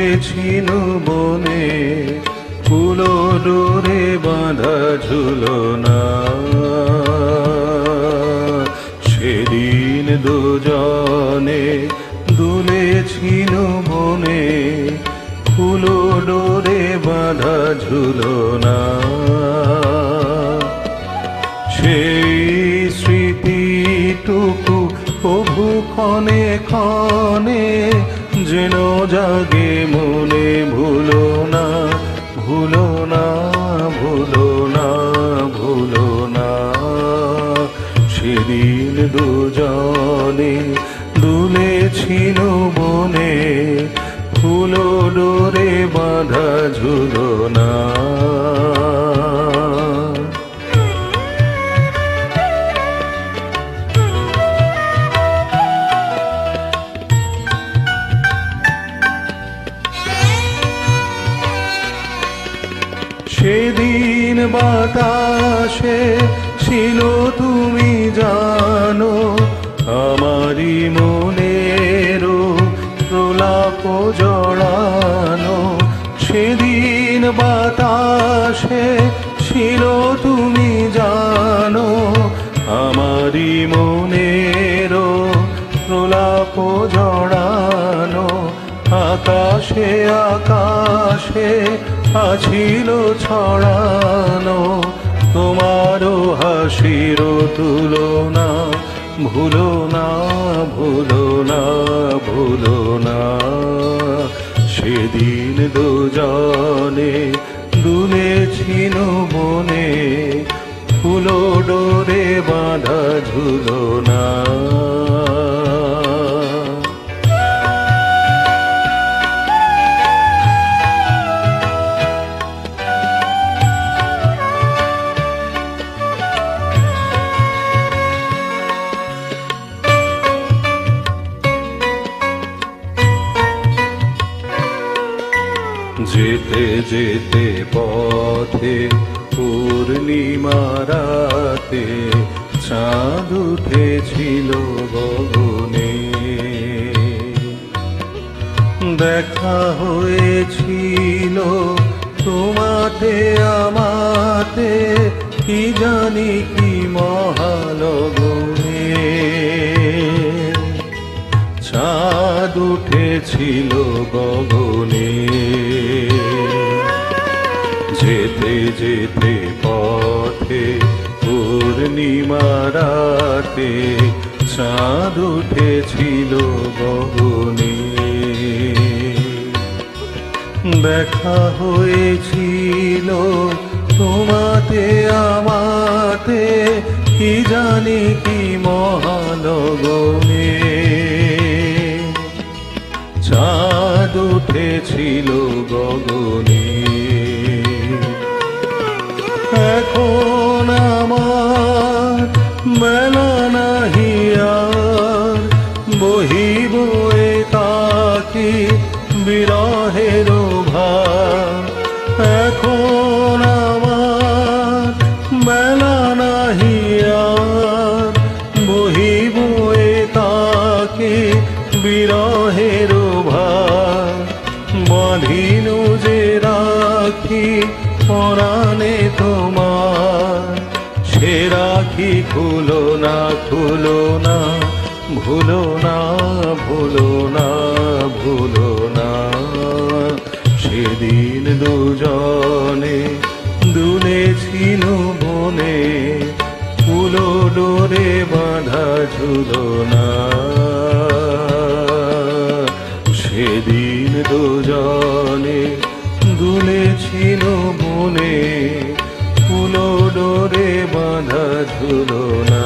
দুলেছিল বনে, ফুলো ডোরে বাঁধা ঝুলনা। সেদিন দুজনে দুলেছিল বনে, ফুলো ডোরে বাঁধা ঝুলনা। সেই স্মৃতিটুকু কভু ক্ষণে ক্ষণে যেন জাগে মনে, ভুলো না, ভুলো না, ভুলো না, ভুলো না। সেদিন দুজনে দুলেছিল বনে, ফুলো ডোরে বাঁধা ঝুলনা। সেদিন বাতাসে ছিল তুমি জানো, আমারি মনেরও প্রলাপ জড়ানো। সেদিন বাতাসে ছিল তুমি জানো, আমারি মনেরও প্রলাপ জড়ানো। আকাশে আকাশে আছিল ছড়ানো, তোমারও হাসির তুলনা। ভুলো না, ভুলো না, ভুলো না। সেদিন দুজনে দুলেছিল বনে, ফুলো ডোরে বাঁধা ঝুলনা। যেতে যেতে পথে পূর্ণিমা রাতে, চাঁদ উঠেছিল গগনে। দেখা হয়েছিল তোমাতে আমাতে, কি জানি কি মহালগনে। চাঁদ উঠেছিল গগনে। যেতে যেতে পথে পূর্ণিমা রাতে, চাঁদ উঠেছিল গগনে। দেখা হয়েছিল তোমাতে আমাতে, কি জানি কি মহালগনে। চাঁদ উঠেছিল গগনে। এখন আমার মেলা নাহি আর, বহিব একাকী বিরহের ভার। এখন আমার মেলা নাহি আর, বহিব একাকী বিরহের ভার। বাঁধিনু যে রাখি পরাণে তোমার, সে রাখি খুলো না, খুলো না, ভুলো না, ভুলো না, ভুলো না। সেদিন দুজনে দুলেছিল বনে, ফুলো ডোরে বাঁধা ঝুলনা। সেদিন দুজনে দুলেছিল বনে, ফুলো ডোরে বাঁধা ঝুলনা।